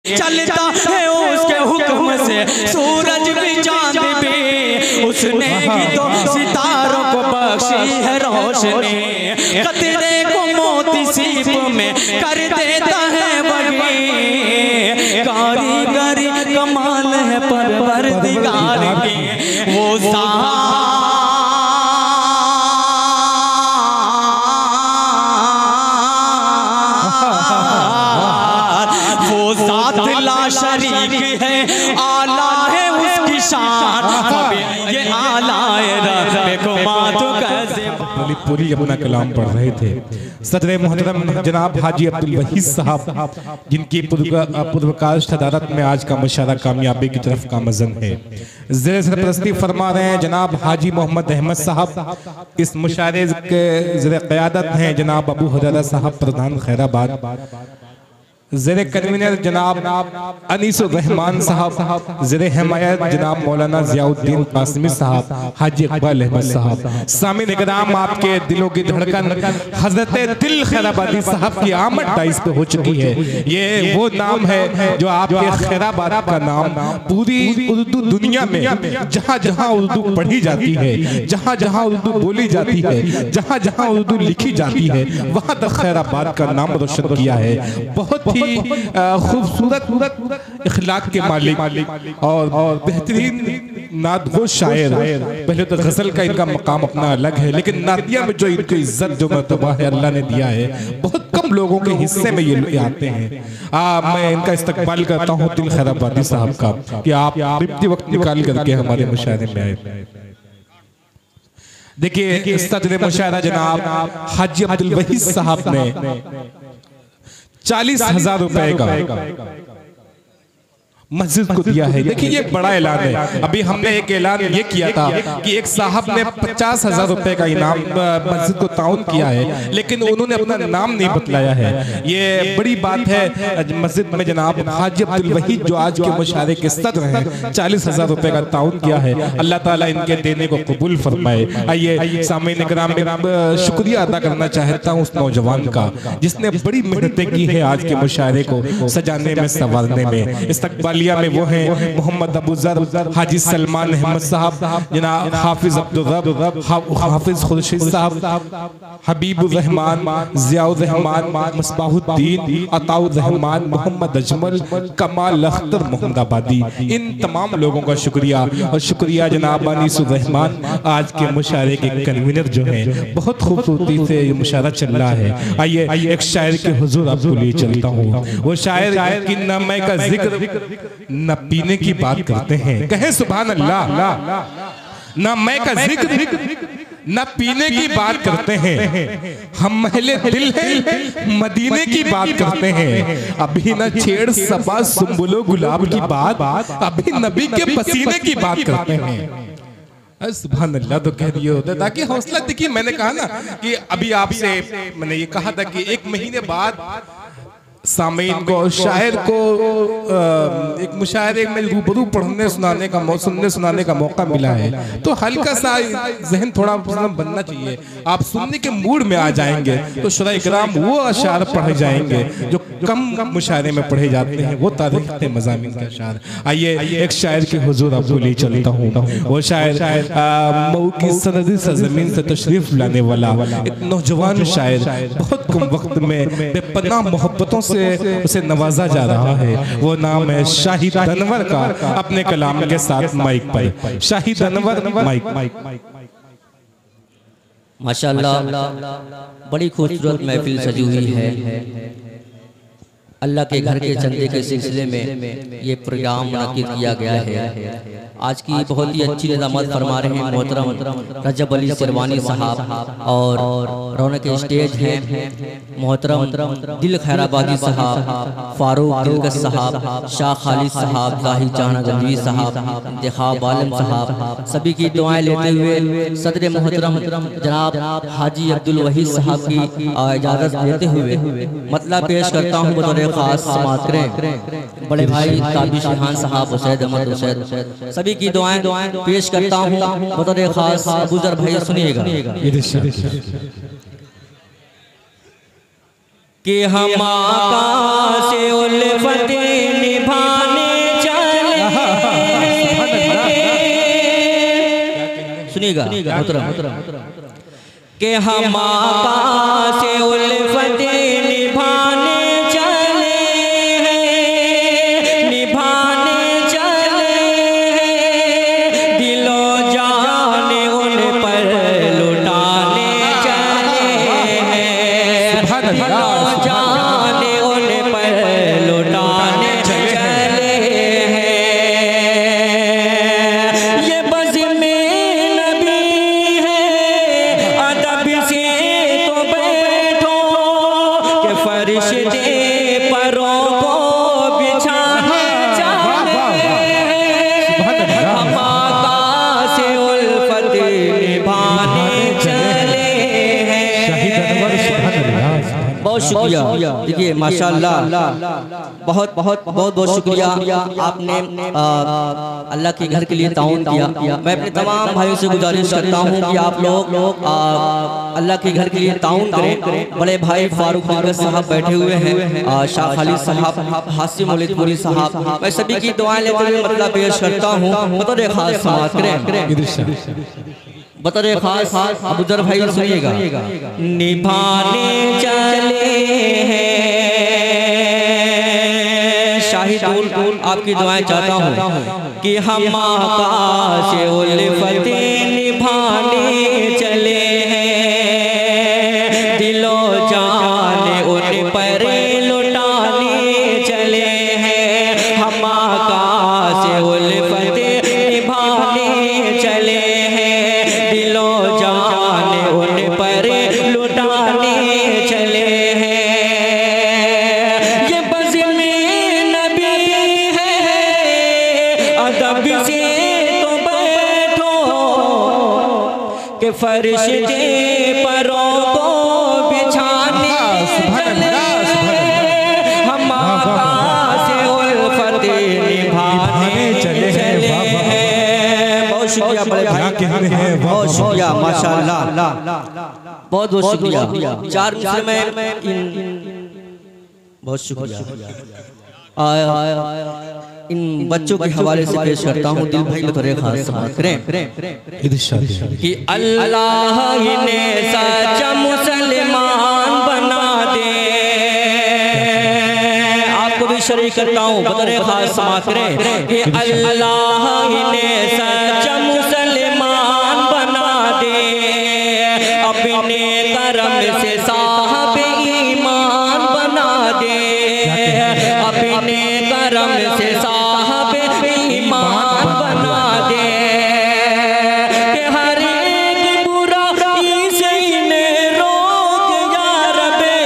चलता है उसके हुक्म से सूरज भी चांद भी, उसने ही तो सितारों को बख्शी है रोशनी, कतरे को मोती सीप में कर देता है वही, कारीगरी कमाल है परवरदिगार की, वो ज़ात ला शरीक है, आला है उसकी शान, ये आला है को मातु कैसे पूरी अपना कलाम पढ़ रहे थे। सदर मोहतरम जनाब हाजी अब्दुल वहीद साहब, जिनकी पुरवकाश अदालत में आज का मुशारा कामयाबी की तरफ का मजन है, ज़ेर सरपरस्ती फरमा रहे हैं जनाब हाजी मोहम्मद अहमद साहब। इस मुशारे के ज़ेर क़यादत हैं जनाब अबू हुरैरा साहब प्रधान खैराबाद, ज़ेर कन्वीनर जनाब अनीसुर रहमान साहब, ज़ेर हिमायत जनाब मौलाना ज़ियाउद्दीन कासिमी साहब, हाजी इकबाल अहमद साहब। सामीन इकराम, आपके दिलों की धड़कन हज़रत दिल खैराबादी साहब की आमद डाइस पे हो चुकी है। ये वो नाम है जो आपके खैराबाद का नाम पूरी उर्दू दुनिया में जहाँ जहाँ उर्दू पढ़ी जाती है, जहाँ जहाँ उर्दू बोली जाती है, जहाँ जहाँ उर्दू लिखी जाती है, वहाँ तक खैराबाद का नाम रोशन किया है। बहुत ही खूबसूरत इखलाक के मालिक और बेहतरीन नादगो शायर। पहले तो गजल का इनका मकाम अपना अलग है, लेकिन नातिया में जो इनको इज्जत जो मर्तबा है अल्लाह ने दिया है, बहुत कम लोगों के हिस्से में ये आते हैं। मैं इनका इस्तकबाल करता हूँ दिल खैराबादी साहब का कि आप रिप्ती वक्त निकाल करके हमारे मुशायरे में आए। देखिए सदर मुशायरा जनाब हाजी अब्दुल वहीद साहब ने 40,000 रुपए का मस्जिद को दिया है। देखिए ये बड़ा ऐलान है। अभी हमने एक ऐलान ये किया था कि एक साहब ने 50,000 रुपए का इनाम मस्जिद को ताउन किया है, लेकिन उन्होंने अपना नाम नहीं बतलाया है। ये बड़ी बात है मस्जिद में जनाब हाजी अब्दुल वहीद जो आज के मुशारे के सदर हैं, 40,000 रुपए का ताउन किया है। अल्लाह ताला इनके देने को कबूल फरमाए। आइए सामईन इकराम, शुक्रिया अदा करना चाहता हूँ उस नौजवान का जिसने बड़ी मेहनतें की है आज के मुशारे को सजाने में, संवारने में। इस्तकबालिया में वो हैं मोहम्मद अबू ज़र, हाजी सलमान अहमद साहब, जनाब हाफिज अब्दुल रब, हाफिज खुर्शीद साहब, हबीबुर रहमान, ज़ियाउर रहमान, मस्बाहुद्दीन, अताउर रहमान, मोहम्मद अजमल, कमाल अख्तर मोहम्मदाबादी। इन तमाम लोगों का शुक्रिया। और शुक्रिया जनाब अनीसुर रहमान, आज के मुशारे के कन्वीनर जो हैं। बहुत खूबसूरती से ये मुशारा चल रहा है। आइए एक शायर के हुजूर आपको लिए चलता हूँ। वो शायर की न मैं का जिक्र न पीने की बात करते हैं, कहें सुभान अल्लाह। न मैं का जिक्र न पीने की बात करते हैं, हम महले दिल है मदीने की बात करते हैं। अभी न छेड़ सबा सुंबुलो गुलाब की बात, अभी नबी के पसीने की बात करते हैं। सुभान अल्लाह तो कह दिए होते ताकि हौसला। देखिए मैंने कहा ना कि अभी आपसे मैंने ये कहा था कि 1 महीने बाद सामीन को, शायर को एक मुशायरे में रूबरू पढ़ने सुनाने का मौका मिला है, तो हल्का सा जहन थोड़ा बनना चाहिए। आप सुनने के मूड में आ जाएंगे तो शुरा इकराम वो अशार पढ़े जाएंगे जो कम मुशायरे में पढ़े जाते हैं, वो तारीख के मज़ामीन के अशार। आइए एक शायर के हुजूर आपको ले चलता हूँ। वो शायर मऊ की सरहदी सरजमीन से तशरीफ लाने वाला एक नौजवान शायर, बहुत कम वक्त में बेपनाह मोहब्बतों से उसे नवाजा जा रहा है। वो नाम है शाहिद अनवर का। अपने कलाम के साथ माइक पर शाहिद अनवर माइक। माशाअल्लाह बड़ी खूबसूरत महफिल सजी हुई है। अल्लाह के घर के चंदे के सिलसिले में ये प्रोग्राम मुनक्किद किया गया है। आज की बहुत ही अच्छी निज़ामत फरमा रहे हैं मोहतरम रजब अली सिरवानी साहब, और रौनक स्टेज हैं मोहतरम दिल खैराबादी साहब, फारूक दिलकश साहब, शाह खालिद साहब, जाहिद जहां गंजवी साहब, इंतखाब आलम साहब। सभी की दुआएं लेते हुए सदर मोहतरम जनाब हाजी अब्दुल वहीद साहब की इजाज़त देते हुए मतलब पेश करता हूँ बतौर खास समात करें बड़े भाई ताबिश खान साहब, हुसैन अहमद हुसैन, सभी की दुआएं पेश करता हूँ बतौर खास। गुजर भाई सुनिएगा कि हम आका से उल्फत सुनिएगा कि हम आका से उल्फत निभाने चले हैं, निभाने चले हैं, दिलो जाने उन पर लुटाने चले हैं, दिलो जाने उन पर लुटाने चले हैं। ये बज़ में नबी है, अदब से तो बैठो कि फरिश्ते परों को बिछाने चले हैं, हम आका से उल्फत निभाने चले हैं। बहुत शुक्रिया। देखिए माशाअल्लाह, बहुत बहुत बहुत बहुत शुक्रिया आपने अल्लाह के घर के लिए ताउन किया। मैं अपने तमाम भाइयों से गुजारिश करता हूँ कि आप लोग अल्लाह के घर के लिए ताउन करें। बड़े भाई फारूक दिलकश साहब बैठे हुए हैं, शाह खालिद साहब, हासिम मौलिदपुरी साहब, मैं सभी की दुआएं लेते हुए मतलब पेश करता हूँ। बतौर खास समाअत करें, बतौर खास अबूजर भाई सुनिएगा। निभाने चले हैं शाहिद आपकी दुआएं चाहता हूँ कि हम आका से उल्फत निभाने चले हैं, दिलो जाने उन पर लुटाने चले हैं, हम आका से उल्फत निभाने चले हैं, दिलो जाने उन पर लुटाने चले हैं। ये बज़ में नबी है, अदब से तो बैठो कि फरिश्ते परों को बिछाने चले हैं, हम आका से उल्फत निभाने चले हैं। बहुत शुक्रिया बड़े भाई, बहुत शुक्रिया माशाअल्लाह, बहुत बहुत शुक्रिया। चार मिनट में बहुत शुक्रिया इन बच्चों के हवाले से पेश करता हूँ। दिल भाई बतौर खास समाअत करें कि अल्लाह ने सच्चा मुसलमान बना दे। आपको भी शरीक करता हूँ, बतौर खास समाअत करें कि अल्लाह ने सच्चा मुसलमान बना दे, अपने करम से साहब ईमान बना दे, अपने करम से साहब ईमान बना दे, कि हर एक बुराई से इन्हें रोक या रब्बे,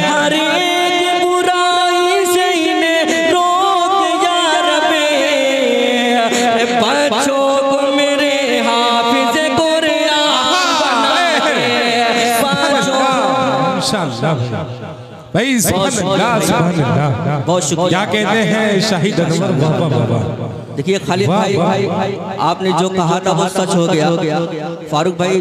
हर एक बुराई से इन्हें रोक या रब्बे, बच्चों को मेरे हाफिज़ कुरान बना दे, इंशाअल्लाह भाई। बहुत शुक्रिया। क्या कहते हैं शाहिद अनवर, वाह वाह वाह। देखिए खालिद भाई, आपने जो कहा था वो सच हो गया। फारूक भाई,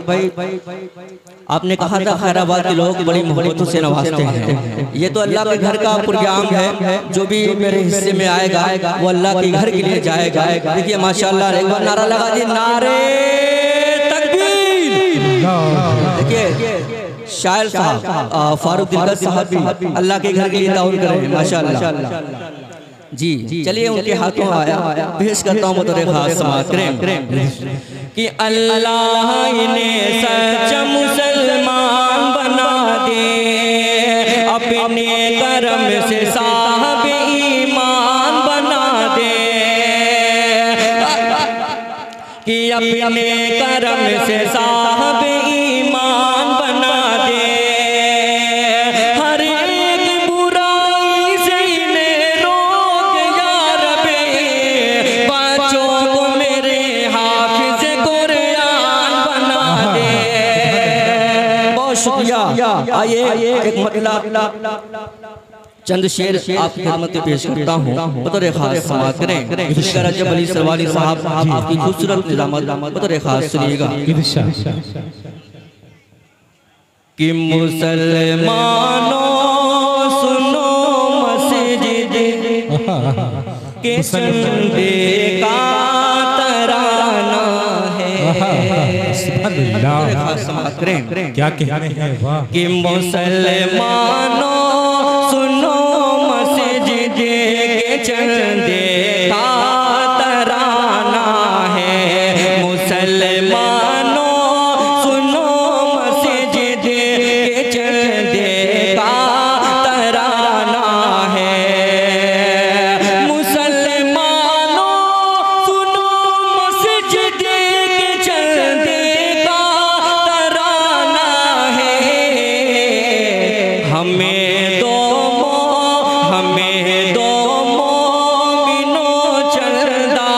आपने कहा था खैराबाद के लोग बड़ी मोहब्बतों से नवाजते हैं। ये तो अल्लाह के घर का प्रोग्राम है, जो भी मेरे हिस्से में आएगा वो अल्लाह के घर के लिए जाएगा। देखिए माशाअल्लाह, एक बार नारा लगा दिए, नारे तकबीर। देखिए शायर साहब फारूक दिलकश साहब भी अल्लाह के घर के लिए ताउन कर रहे हैं माशाअल्लाह। जी चलिए उनके हाथों आया पेश करता हूँ बतौर खास समाअत करें कि अल्लाह ने सच्चा मुसलमान बना दे, अपने करम से साहब ईमान बना दे, कि अपने करम से साहब ईमान बना दे, हर एक बुराई से इन्हें रोक या रब्बे, बच्चों को मेरे हाफिज़ कुरान बना दे। बहुत शुक्रिया। आइए एक मतलब चंद शेर आपकी खिदमत में पेश करता हूँ, बतौर खास समाअत करें। रजब अली सरवानी साहब आपकी खूबसूरत निज़ामत बतौर खास सुनिएगा कि मुसलमानों सुनो मस्जिद के चंदे का तराना, क्या कहने हैं वाह कि मुसलमानों सुनो मस्जिद के चंदे का तराना है। मुसलमानों सुनो मस्जिद के चंदे का तराना है। मुसलमानों सुनो मस्जिद के चंदे का तराना है। हमें दो मोमिनों चलदा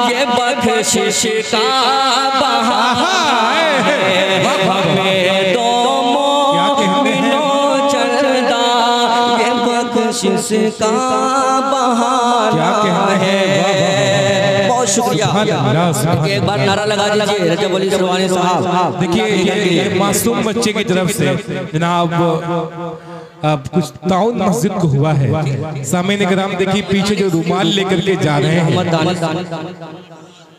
ये बख्शिश का बहाना है। हमें दो मोमिनों चलदा ये बख्शिश का बहाना है। बहुत शुक्रिया। एक बार नारा लगा दीजिए रजब अली सिरवानी साहब। देखिए ये मासूम बच्चे की तरफ से जनाब अब कुछ ताउन मस्जिद को हुआ है। सामने कराम देखिए पीछे जो रुमाल लेकर के जा रहे हैं।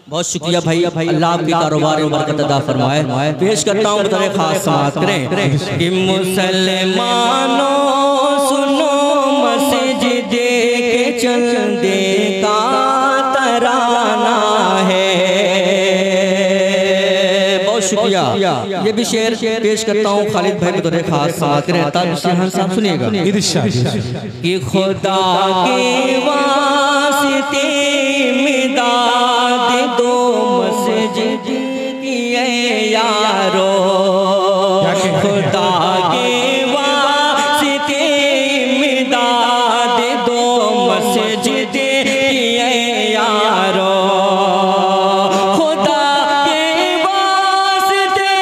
बहुत शुक्रिया भाई। अल्लाह आपके कारोबार में बरकत अता फरमाए। पेश करता हूँ बतौर खास समाअत करें कि मुसलमानों सुनो मस्जिद के चंदे का तराना है। बहुत शुक्रिया। ये भी शेर पेश करता हूँ खालिद भाई बतौर खास समाअत करें। ताबिश साहब सुनिएगा कि खुदा के वास्ते इमदाद दो मस्जिद की यारो। खुदा के वास्ते इमदाद दो मस्जिद की यारो। खुदा के वास्ते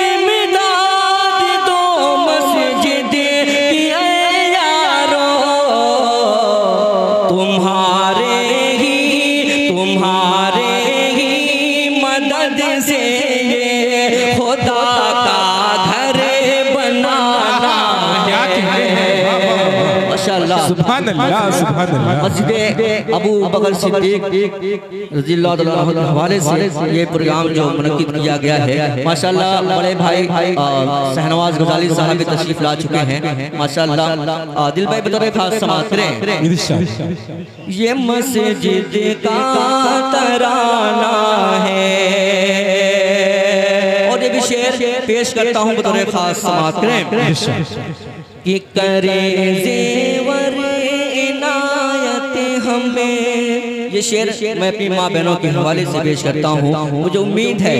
इमदाद दो मस्जिद की यारो। तुम्हारे ही मदद से ये खुदा का घर बनाना है। माशाअल्लाह सुभान अल्लाह सुभान अल्लाह। मस्जिद अबू बकर सिद्दीक रज़ियल्लाहु अन्हु के हवाले से ये प्रोग्राम जो मुनक्किद किया गया है। माशाअल्लाह बड़े भाई शहनवाज गजाली साहब भी तशरीफ ला चुके हैं। माशाअल्लाह दिल भाई बतौर खास समाअत करें। ये मस्जिद का तराना है। और ये भी शेर पेश करता हूँ बतौर खास समाअत करें कि करे जेवर इनायत हमें। ये शेर मैं अपनी माँ बहनों के हवाले से पेश करता हूँ। मुझे उम्मीद है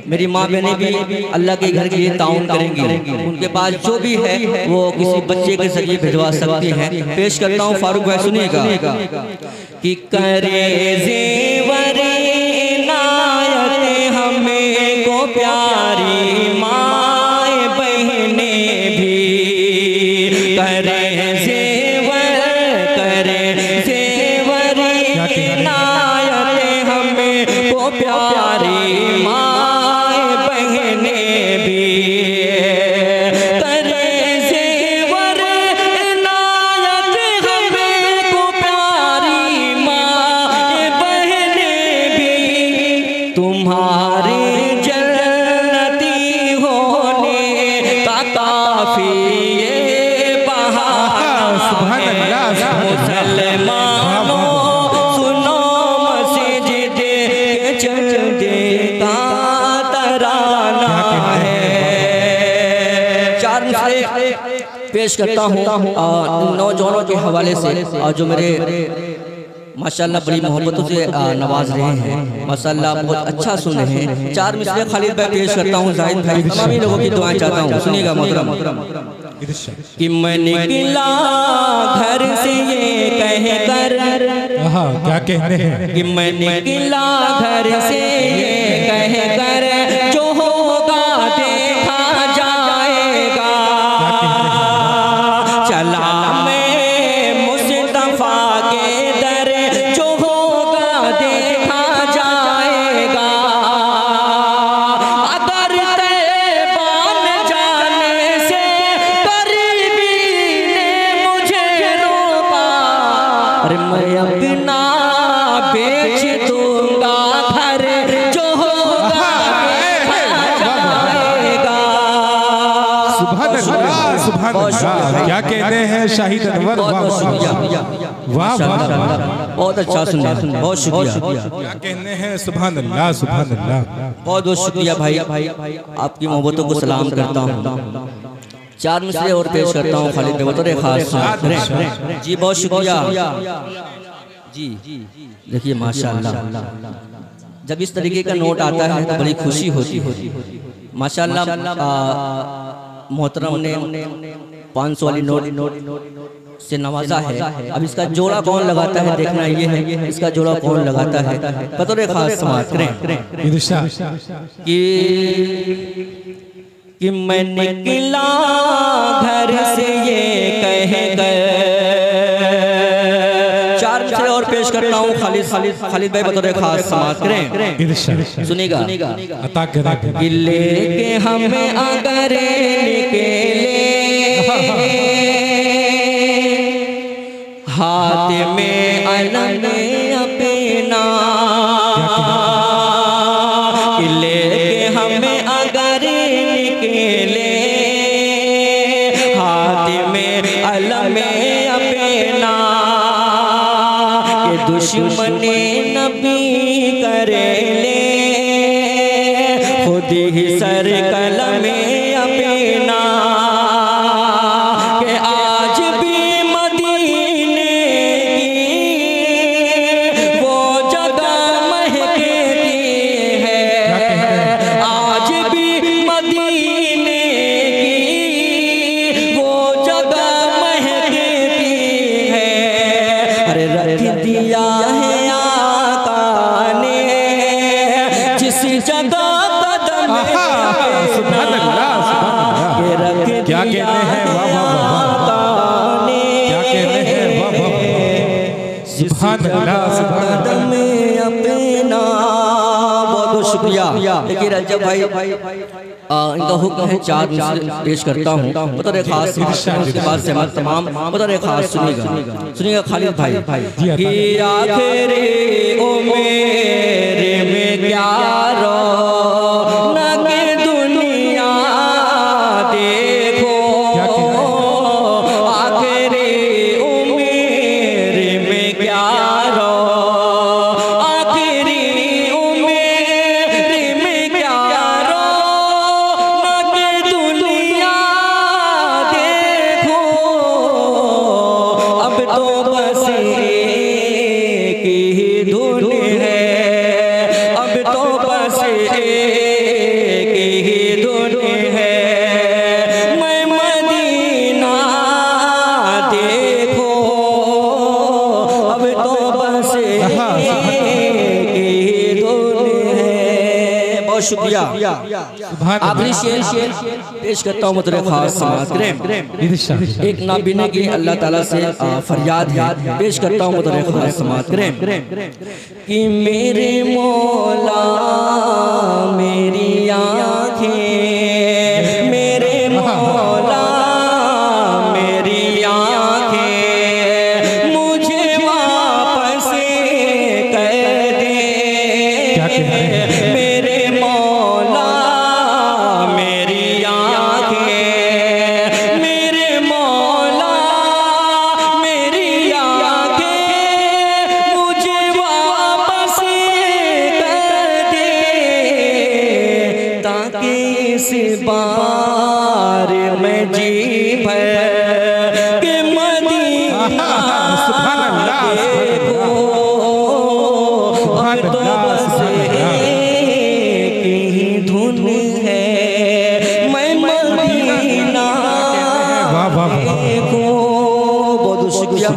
मेरी माँ बहनें भी अल्लाह के घर के लिए ताउन करेंगी। उनके पास जो भी है वो किसी बच्चे के जरिए भिजवा सकती हैं। पेश करता हूँ फारूक भाई सुनिएगा कि करे जेवर इनायत हमें को प्यारी माए बहने भी। करे जेवर इनायत हमें को प्यारी माए बहने भी। करे जेवर इनायत हमें को प्यारी माए बहने भी। तुम्हारे जन्नती होने का काफी ये बहाना है। मुसलमानों सुनो मस्जिद के चंदे का तराना है। चार मिसरे पेश करता हूँ नौजवानों के हवाले से जो मेरे माशाअल्लाह बड़ी मोहब्बतों से नवाज रहे हैं। माशाअल्लाह बहुत अच्छा सुन रहे हैं। चार मिसरे खालिद भाई पेश करता हूँ। जाहिद भाई तमाम लोगों की दुआएं चाहता हूँ। सुनिएगा मोहतरम कि मैं निकला घर से ये कह कर। क्या कहने हैं कि मैं निकला घर से ये कह कर जो होगा देखा जाएगा। चला मैं मुस्तफा के दर जो होगा देखा जाएगा। अगर तैबान जाने से करीबी ने मुझे रोका। अरे मैं अपना बेच दूंगा घर जो होगा शुक्रिया, वाह वाह वाह, बहुत अच्छा सुना, बहुत शुक्रिया, क्या कहने हैं, सुभान अल्लाह सुभान अल्लाह। बहुत बहुत शुक्रिया भाई, आपकी मोहब्बतों को सलाम करता हूँ। 4 मिसरे और पेश करता हूँ खालिद भाई, बतौर खास जी। बहुत शुक्रिया जी। देखिए माशाअल्लाह, जब इस तरीके का नोट आता है तो बड़ी खुशी होती है माशाअल्लाह। मोहतरम ने 500 वाली नोट से नवाजा है। अब इसका जोड़ा कौन लगाता है देखना ये है, इसका जोड़ा कौन लगाता है बतौर खास समाज करें कि मैं निकला घर से ये कह गए। 4 मिसरे और पेश करता हूँ खालिद भाई, बतौर खास समाज करें, सुनिएगा। गिले के हमें अगर निकले हाथ में अलग अपना, गिले के हमें अगर निकले हाथ में अलग अपना, ये दुश्मने नबी करे ले खुद ही सर कलम अपना, के आज भी मदीने की वो जगह महकती है, आज भी मदीने की वो जगह महकती है। अरे रख दिया है आका ने जिस जगह कदम, क्या कहते हैं, वाह वाह वाह, क्या कहते हैं, वाह वाह, सुभान अल्लाह सुभान अल्लाह। अपना बहुत बहुत शुक्रिया। देखिए रजब भाई, इनका हुक्म है 4 मिसरे पेश करता हूँ बतौर खास, उसके बाद से हम तमाम बतौर खास सुनिएगा खालिद भाई कि आखिरी उम्र में क्या रौनक दुनिया देखो, आखिरी उम्र में क्या आखिरी उम्र में क्या रौनक दुनिया देखो, अब तो बस एक ही धुन है, अब तो बस एक ही धुन है। मैं मदीना देखो, अब तो बस एक ही धुन है। बहुत शुक्रिया। आखिरी शेर पेश करता हूँ बतौर खास समाज करें, एक नाबीने की अल्लाह ताला से फरियाद है, पेश करता हूँ बतौर खास समाज करें कि मेरे मौला मेरी आँखें, मेरे मौला मेरी आँखें मुझे वापस कर दे, मेरे मौला मेरी आँखें, मेरे मौला मेरी आँखें मुझे वापस कर दे, ताकि इस बार मैं जी भर के मदीना देखो, अब तो बस एक ही धुन है, मैं मदीना देखो। बहुत शुक्रिया।